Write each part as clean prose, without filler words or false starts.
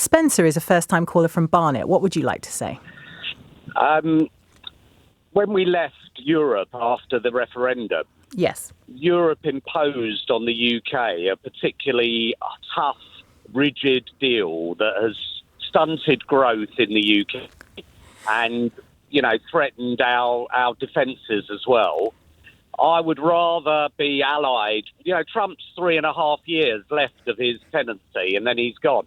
Spencer is a first-time caller from Barnet. What would you like to say? When we left Europe after the referendum, Yes. Europe imposed on the UK a particularly tough, rigid deal that has stunted growth in the UK and, threatened our defences as well. I would rather be allied. Trump's 3.5 years left of his tenancy and then he's gone.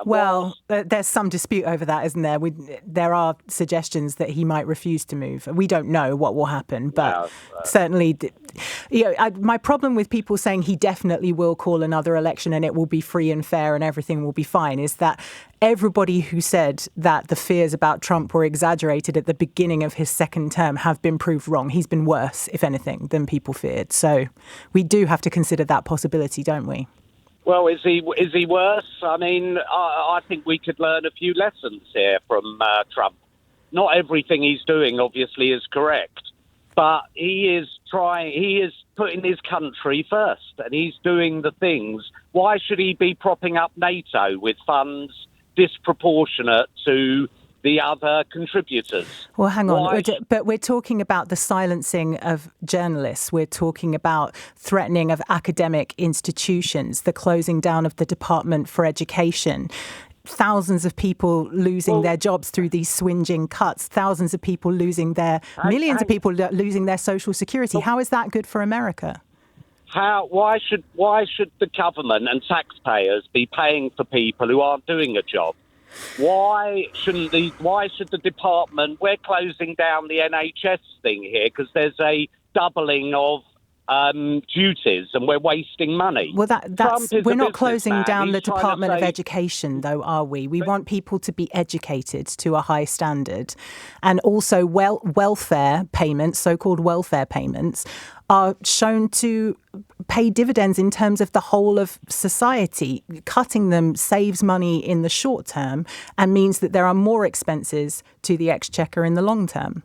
Well, there's some dispute over that, isn't there? There are suggestions that he might refuse to move. We don't know what will happen, but certainly, my problem with people saying he definitely will call another election and it will be free and fair and everything will be fine is that everybody who said that the fears about Trump were exaggerated at the beginning of his second term have been proved wrong. He's been worse, if anything, than people feared. So we do have to consider that possibility, don't we? Well, is he worse? I mean, I think we could learn a few lessons here from Trump. Not everything he's doing, obviously, is correct, but he is putting his country first, and he's doing the things. Why should he be propping up NATO with funds disproportionate to the other contributors? Well, hang on. But we're talking about the silencing of journalists. We're talking about threatening of academic institutions, the closing down of the Department for Education. Thousands of people losing their jobs through these swinging cuts. Thousands of people millions of people losing their social security. How is that good for America? Why should the government and taxpayers be paying for people who aren't doing a job? Why should the department? We're closing down the NHS thing here because there's a doubling of duties and we're wasting money. Well, we're not closing down the Department of Education, though, are we? We want people to be educated to a high standard. And also welfare payments, so-called welfare payments, are shown to pay dividends in terms of the whole of society. Cutting them saves money in the short term and means that there are more expenses to the exchequer in the long term.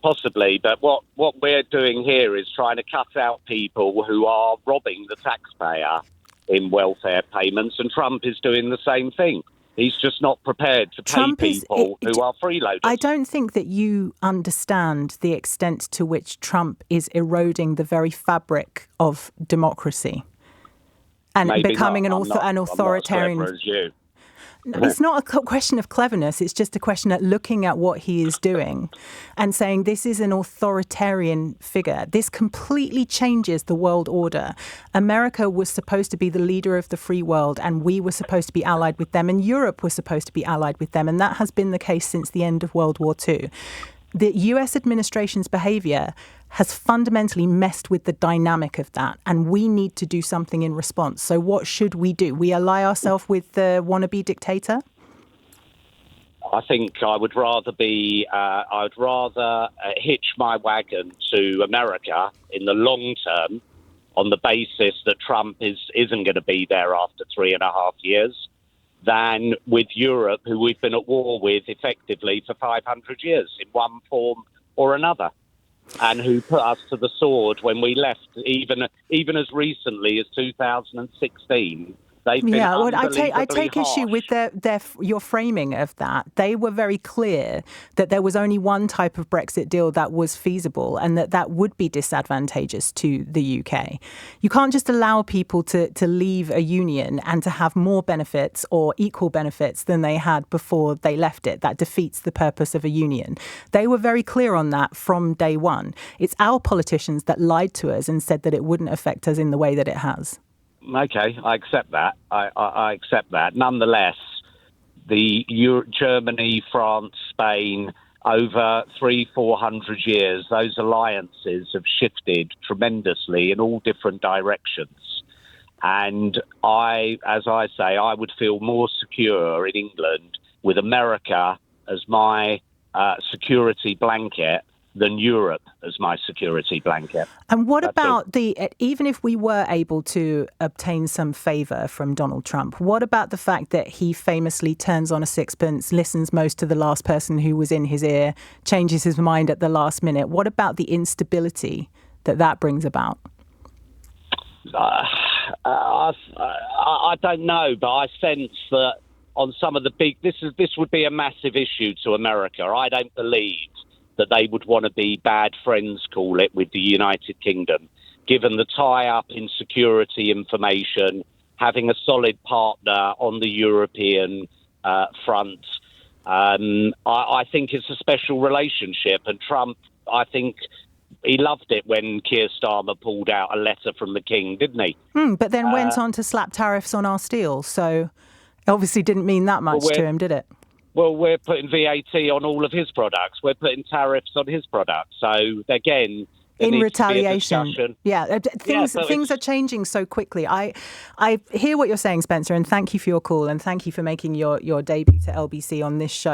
Possibly, but what we're doing here is trying to cut out people who are robbing the taxpayer in welfare payments, and Trump is doing the same thing. He's just not prepared to pay people who are freeloaders. I don't think that you understand the extent to which Trump is eroding the very fabric of democracy and becoming an authoritarian. I'm not as clever as you. It's not a question of cleverness. It's just a question of looking at what he is doing and saying this is an authoritarian figure. This completely changes the world order. America was supposed to be the leader of the free world and we were supposed to be allied with them and Europe was supposed to be allied with them. And that has been the case since the end of World War II. The US administration's behaviour has fundamentally messed with the dynamic of that, and we need to do something in response. So what should we do? We ally ourselves with the wannabe dictator? I think I would rather hitch my wagon to America in the long term on the basis that Trump isn't going to be there after 3.5 years than with Europe, who we've been at war with effectively for 500 years in one form or another, and who put us to the sword when we left, even as recently as 2016. They've been I take harsh. issue with your framing of that. They were very clear that there was only one type of Brexit deal that was feasible and that would be disadvantageous to the UK. You can't just allow people to leave a union and to have more benefits or equal benefits than they had before they left it. That defeats the purpose of a union. They were very clear on that from day one. It's our politicians that lied to us and said that it wouldn't affect us in the way that it has. Okay, I accept that. I accept that. Nonetheless, Germany, France, Spain, over 400 years, those alliances have shifted tremendously in all different directions. And I would feel more secure in England with America as my security blanket than Europe as my security blanket. And what about even if we were able to obtain some favour from Donald Trump, what about the fact that he famously turns on a sixpence, listens most to the last person who was in his ear, changes his mind at the last minute? What about the instability that brings about? I don't know, but I sense that on some of the big. This would be a massive issue to America. I don't believe that they would want to be bad friends, call it, with the United Kingdom, given the tie-up in security information, having a solid partner on the European front. I think it's a special relationship, and Trump, I think he loved it when Keir Starmer pulled out a letter from the King, didn't he? But then went on to slap tariffs on our steel, so obviously didn't mean that much to him, did it? Well, we're putting VAT on all of his products. We're putting tariffs on his products. So, again, in retaliation. Things are changing so quickly. I hear what you're saying, Spencer, and thank you for your call and thank you for making your debut to LBC on this show.